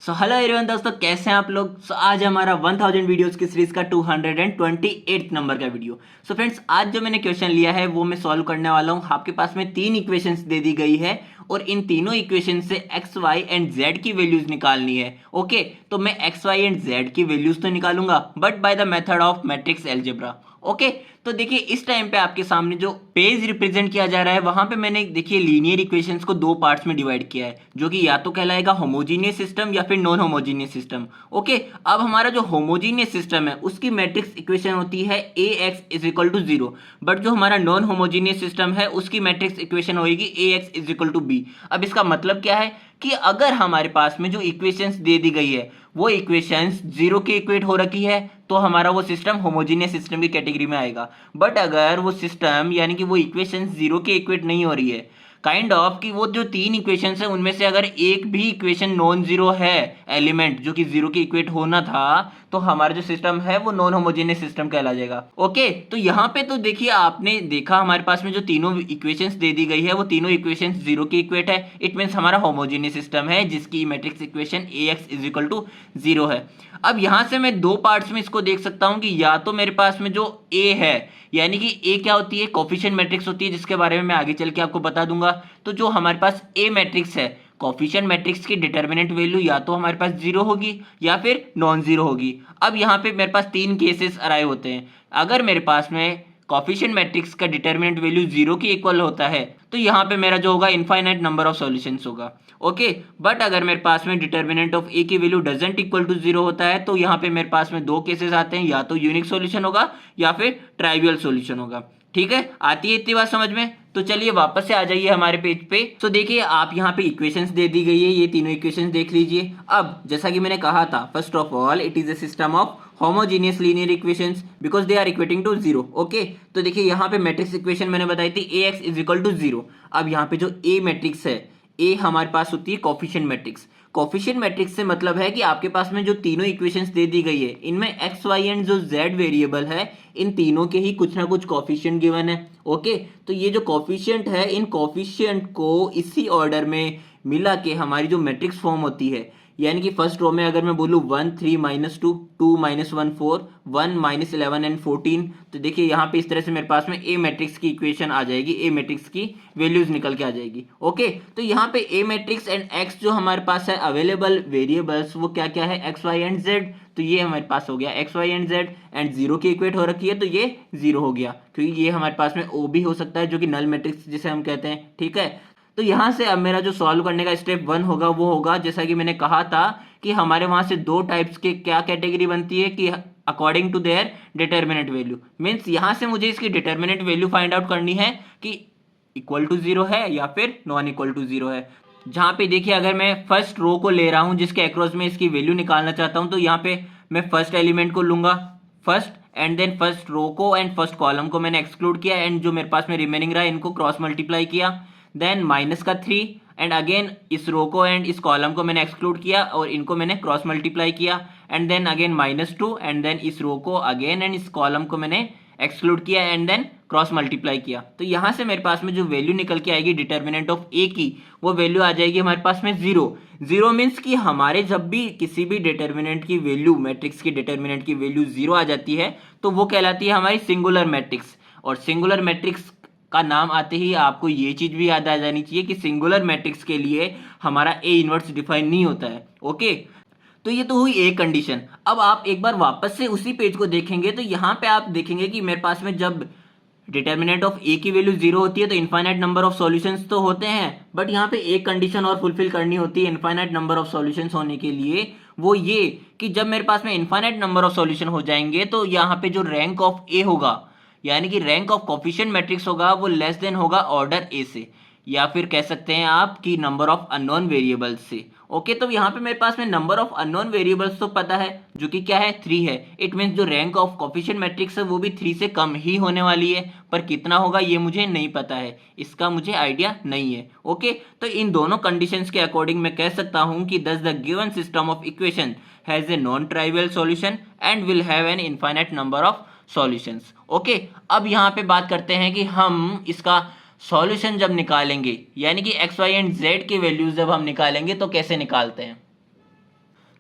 Hello everyone दोस्तों, कैसे हैं आप लोग। आज हमारा 1000 वीडियोस की सीरीज का 228 नंबर का वीडियो। फ्रेंड्स, आज जो मैंने क्वेश्चन लिया है वो मैं सॉल्व करने वाला हूं। आपके पास में तीन इक्वेशंस दे दी गई है और इन तीनों इक्वेशन से एक्स वाई एंड जेड की वैल्यूज निकालनी है। ओके, तो मैं एक्स वाई एंड जेड की वैल्यूज तो निकालूंगा but by the method of matrix algebra. Okay, तो देखिए इस टाइम पे आपके सामने जो पेज रिप्रेजेंट किया जा रहा है वहां पे मैंने देखिए लीनियर इक्वेशंस को दो पार्ट्स में डिवाइड किया है, जो कि या तो कहलाएगा होमोजीनियस सिस्टम या फिर नॉन होमोजीनियस सिस्टम। ओके, अब हमारा जो होमोजीनियस सिस्टम है उसकी मैट्रिक्स इक्वेशन होती है A X is equal to zero, but जो हमारा नॉन होमोजीनियस सिस्टम है उसकी मैट्रिक्स इक्वेशन होगी A X is equal to B. अब इसका मतलब क्या है कि अगर हमारे पास में जो इक्वेशंस दे दी गई है वो इक्वेशंस जीरो के इक्वेट हो रखी है तो हमारा वो सिस्टम होमोजीनियस सिस्टम की कैटेगरी में आएगा। बट अगर वो सिस्टम यानी कि वो इक्वेशंस जीरो के इक्वेट नहीं हो रही है, काइंड ऑफ कि वो जो तीन इक्वेशंस है उनमें से अगर एक भी इक्वेशन नॉन जीरो है, एलिमेंट जो कि जीरो के इक्वेट होना था, तो हमारा जो सिस्टम है वो नॉन होमोजेनियस सिस्टम कहला जाएगा। ओके, तो यहाँ पे तो देखिए आपने देखा हमारे पास में जो तीनों इक्वेशंस दे दी गई है वो तीनों इक्वेशंस जीरो के इक्वेट है। इट मीन्स हमारा होमोजेनियस सिस्टम है जिसकी matrix equation A X is equal to zero है। अब यहाँ से मैं दो पार्ट्स में इसको देख सकता हूँ कि या तो मेरे पास में जो ए है, यानी कि ए क्या होती है, कोफिशिएंट मैट्रिक्स होती है, जिसके बारे में मैं आगे चल के आपको बता दूंगा। तो जो हमारे पास ए मैट्रिक्स है, कोफिशिएंट मैट्रिक्स की डिटर्मिनेंट वैल्यू या तो हमारे पास जीरो होगी या फिर नॉन जीरो होगी। अब यहाँ पे मेरे पास तीन केसेस अराइव होते हैं। अगर मेरे पास में कोफिशिएंट मैट्रिक्स का डिटर्मिनेंट वैल्यू जीरो के इक्वल होता है तो यहाँ पे मेरा जो होगा इनफाइनाइट नंबर ऑफ सॉल्यूशंस होगा। ओके, बट अगर मेरे पास में डिटर्मिनेंट ऑफ ए की value doesn't equal to zero होता है तो यहाँ पे मेरे पास में दो केसेस आते हैं, या तो यूनिक सॉल्यूशन होगा या फिर ट्राइवियल सॉल्यूशन होगा। ठीक है, आती है इतनी बात समझ में। तो चलिए वापस से आ जाइए हमारे पेज पे। तो देखिए आप यहाँ पे इक्वेशंस दे दी गई है, ये तीनों इक्वेशंस देख लीजिए। अब जैसा कि मैंने कहा था, first of all it is a system of homogeneous linear equations because they are equating to zero. Okay, तो देखिए यहाँ पे मैट्रिक्स इक्वेशन मैंने बताई थी A X is equal to zero. अब यहाँ पे जो ए मैट्रिक्स है, ए हमारे पास होती है कोफिशिएंट मैट्रिक्स। कोफिशिएंट मैट्रिक्स से मतलब है कि आपके पास में जो तीनों इक्वेशंस दे दी गई है इनमें एक्स वाई एंड जो जेड वेरिएबल है इन तीनों के ही कुछ ना कुछ कोफिशिएंट गिवन है। ओके, तो ये जो कोफिशिएंट है इन कोफिशिएंट को इसी ऑर्डर में मिला के हमारी जो मैट्रिक्स फॉर्म होती है, यानी कि फर्स्ट रो में अगर मैं बोलूँ 1 3 -2 2 -1 4 1 -11 एंड 14, तो देखिए यहाँ पे इस तरह से मेरे पास में ए मैट्रिक्स की इक्वेशन आ जाएगी, ए मैट्रिक्स की वैल्यूज निकल के आ जाएगी। ओके, तो यहाँ पे ए मैट्रिक्स एंड एक्स जो हमारे पास है अवेलेबल वेरिएबल्स वो क्या क्या है, एक्स वाई एंड जेड। तो ये हमारे पास हो गया X Y and Z and zero की इक्वेट हो रखी है तो ये जीरो हो गया, क्योंकि ये हमारे पास में ओ भी हो सकता है जो कि नल मैट्रिक्स जिसे हम कहते हैं। ठीक है, तो यहां से अब मेरा जो सॉल्व करने का स्टेप वन होगा वो होगा, जैसा कि मैंने कहा था कि हमारे वहां से दो टाइप्स के क्या कैटेगरी बनती है कि according to their determinant value. Means यहां से मुझे इसकी डिटर्मिनेंट वैल्यू फाइंड आउट करनी है कि इक्वल टू जीरो है या फिर नॉन इक्वल टू जीरो है। जहां पे देखिए अगर मैं फर्स्ट रो को ले रहा हूं जिसके अक्रॉस में इसकी वैल्यू निकालना चाहता हूं, तो यहाँ पे मैं फर्स्ट एलिमेंट को लूंगा first, and then first row को एंड फर्स्ट कॉलम को मैंने एक्सक्लूड किया, एंड जो मेरे पास में रिमेनिंग रहा इनको क्रॉस मल्टीप्लाई किया, देन माइनस का 3, एंड अगेन इस रो को एंड इस कॉलम को मैंने एक्सक्लूड किया और इनको मैंने क्रॉस मल्टीप्लाई किया, and then again -2, and then इस रो को अगेन एंड इस कॉलम को मैंने एक्सक्लूड किया एंड देन क्रॉस मल्टीप्लाई किया। तो यहां से मेरे पास में जो वैल्यू निकल के आएगी डिटर्मिनेंट ऑफ ए की, वो वैल्यू आ जाएगी हमारे पास में जीरो। जीरो मीन्स कि हमारे जब भी किसी भी डिटर्मिनेंट की वैल्यू, मैट्रिक्स की डिटर्मिनेंट की वैल्यू जीरो आ जाती है तो वो कहलाती है हमारी सिंगुलर मैट्रिक्स। और सिंगुलर मैट्रिक्स का नाम आते ही आपको ये चीज भी याद आ जानी चाहिए कि सिंगुलर मैट्रिक्स के लिए हमारा ए इनवर्स डिफाइन नहीं होता है। ओके, तो ये तो हुई एक कंडीशन। अब आप एक बार वापस से उसी पेज को देखेंगे तो यहाँ पे आप देखेंगे कि मेरे पास में जब डिटर्मिनेंट ऑफ ए की वैल्यू जीरो होती है तो इनफाइनाइट नंबर ऑफ सॉल्यूशंस तो होते हैं, बट यहाँ पे एक कंडीशन और फुलफिल करनी होती है इनफाइनाइट नंबर ऑफ सॉल्यूशंस होने के लिए। वो ये कि जब मेरे पास में इनफाइनाइट नंबर ऑफ सॉल्यूशन हो जाएंगे तो यहाँ पे जो रैंक ऑफ ए होगा, यानी कि रैंक ऑफ कोफिशिएंट मैट्रिक्स होगा, वो लेस देन होगा ऑर्डर ए से, या फिर कह सकते हैं आप कि नंबर ऑफ अननोन वेरिएबल्स से। ओके, तो यहाँ पे मेरे पास में नंबर ऑफ अननोन वेरिएबल्स तो पता है जो कि क्या है, 3 है। इट मीन्स जो रैंक ऑफ कोफिशिएंट मैट्रिक्स है वो भी 3 से कम ही होने वाली है, पर कितना होगा ये मुझे नहीं पता है, इसका मुझे आइडिया नहीं है। ओके, तो इन दोनों कंडीशंस के अकॉर्डिंग मैं कह सकता हूं कि दस the given system of equation has a non trivial solution and will have an infinite number of solutions. Okay, अब यहाँ पे बात करते हैं कि हम इसका सॉल्यूशन जब निकालेंगे, यानी कि एक्स वाई एंड जेड की वैल्यूज जब हम निकालेंगे तो कैसे निकालते हैं।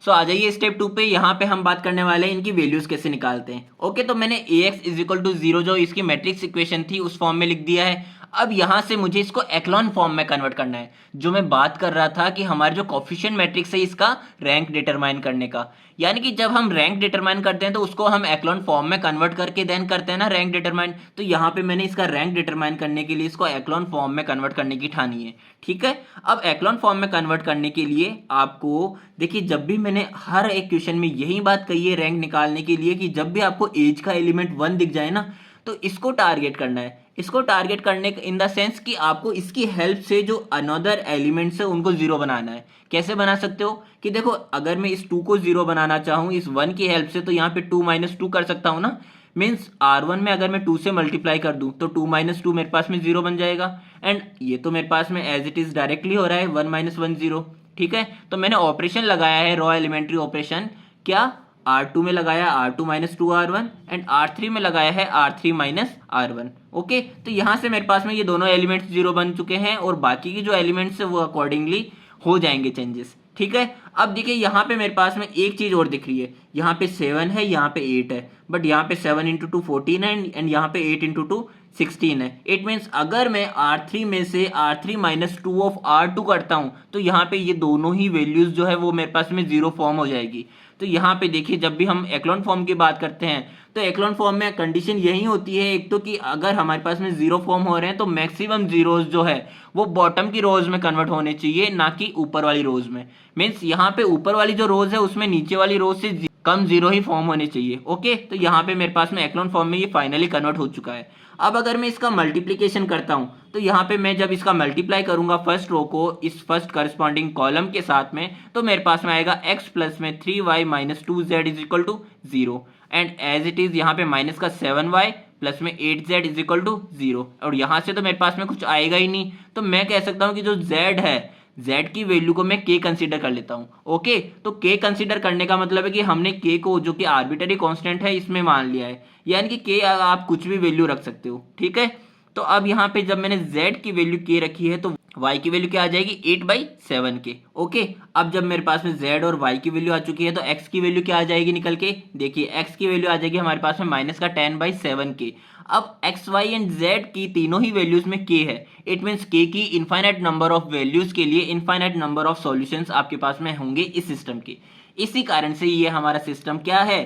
सो आ जाइए स्टेप 2 पे। यहाँ पे हम बात करने वाले हैं इनकी वैल्यूज कैसे निकालते हैं। ओके, तो मैंने ax इज इक्वल टू 0 जो इसकी मैट्रिक्स इक्वेशन थी उस फॉर्म में लिख दिया है। अब यहाँ से मुझे इसको एक्लॉन फॉर्म में कन्वर्ट करना है, जो मैं बात कर रहा था कि हमारे जो कोफिशिएंट मैट्रिक्स है इसका रैंक डिटरमाइन करने का। यानी कि जब हम रैंक डिटरमाइन करते हैं तो उसको हम एक्लॉन फॉर्म में कन्वर्ट करके देन करते हैं ना रैंक डिटरमाइन। तो यहाँ पे मैंने इसका रैंक डिटरमाइन करने के लिए इसको एक्लॉन फॉर्म में कन्वर्ट करने की ठानी है। ठीक है, अब एक्लॉन फॉर्म में कन्वर्ट करने के लिए आपको देखिए, जब भी मैंने हर एक क्वेश्चन में यही बात कही है रैंक निकालने के लिए कि जब भी आपको एज का एलिमेंट 1 दिख जाए ना तो इसको टारगेट करना है। इसको टारगेट करने इन द सेंस कि आपको इसकी हेल्प से जो अनदर एलिमेंट्स है उनको जीरो बनाना है। कैसे बना सकते हो कि देखो, अगर मैं इस 2 को जीरो बनाना चाहूँ इस 1 की हेल्प से तो यहाँ पे 2 माइनस 2 कर सकता हूँ ना। मीन्स R1 में अगर मैं 2 से मल्टीप्लाई कर दूं तो 2 माइनस 2 मेरे पास में 0 बन जाएगा। एंड ये तो मेरे पास में एज इट इज डायरेक्टली हो रहा है 1 माइनस 1 0। ठीक है, तो मैंने ऑपरेशन लगाया है रॉ एलिमेंट्री ऑपरेशन, क्या R2 में लगाया R2 minus 2 R1 and R3 में लगाया है R3 माइनस R1। ओके, तो यहाँ से मेरे पास में ये दोनों एलिमेंट्स जीरो बन चुके हैं और बाकी की जो एलिमेंट्स है वो अकॉर्डिंगली हो जाएंगे चेंजेस। ठीक है, अब देखिए यहाँ पे मेरे पास में एक चीज और दिख रही है, यहाँ पे 7 है, यहाँ पे 8 है, बट यहाँ पे 7 इंटू 2 14 है एंड यहाँ पे 8 इंटू 2 16 है। इट मीन्स अगर मैं R3 में से R3 माइनस 2 ऑफ R2 करता हूँ तो यहाँ पे ये दोनों ही वैल्यूज जो है वो मेरे पास में जीरो फॉर्म हो जाएगी। तो यहाँ पे देखिए, जब भी हम एक्लॉन फॉर्म की बात करते हैं तो एक्लॉन फॉर्म में कंडीशन यही होती है एक तो कि अगर हमारे पास में जीरो फॉर्म हो रहे हैं तो मैक्सिमम जीरोज जो है वो बॉटम की रोज में कन्वर्ट होने चाहिए, ना कि ऊपर वाली रोज में। मीन्स यहाँ पे ऊपर वाली जो रोज है उसमें नीचे वाली रोज से कम जीरो ही फॉर्म होने चाहिए। ओके, तो यहाँ पे मेरे पास में एक्लॉन फॉर्म में ये फाइनली कन्वर्ट हो चुका है। अब अगर मैं इसका मल्टीप्लीकेशन करता हूं तो यहाँ पे मैं जब इसका मल्टीप्लाई करूंगा फर्स्ट रो को इस फर्स्ट करस्पॉन्डिंग कॉलम के साथ में तो मेरे पास में आएगा x प्लस में 3y minus 2z is equal to 0 and as it is यहाँ पे माइनस का 7y प्लस में 8z इज इक्वल टू 0 और यहाँ से तो मेरे पास में कुछ आएगा ही नहीं। तो मैं कह सकता हूँ कि जो z है z की वैल्यू को मैं k कंसीडर कर लेता हूँ। ओके, तो k कंसीडर करने का मतलब है कि हमने k को जो कि आर्बिट्ररी कांस्टेंट है इसमें मान लिया है, यानी कि k आप कुछ भी वैल्यू रख सकते हो। ठीक है, तो अब यहाँ पे जब मैंने z की वैल्यू k रखी है तो y की वैल्यू क्या आ जाएगी 8/7 के। ओके, अब जब मेरे पास में z और y की वैल्यू आ चुकी है तो x की वैल्यू क्या आ जाएगी निकल के, देखिए x की वैल्यू आ जाएगी हमारे पास में माइनस का 10/7 के। अब x y एंड z की तीनों ही वैल्यूज में k है। इट मीन्स k की इनफाइनाइट नंबर ऑफ वैल्यूज के लिए इनफाइनाइट नंबर ऑफ सॉल्यूशंस आपके पास में होंगे इस सिस्टम के। इसी कारण से ये हमारा सिस्टम क्या है,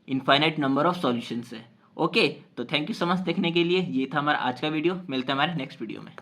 इनफाइनाइट नंबर ऑफ सॉल्यूशंस है। ओके, तो थैंक यू सो मच देखने के लिए। ये था हमारा आज का वीडियो, मिलते हैं हमारे नेक्स्ट वीडियो में।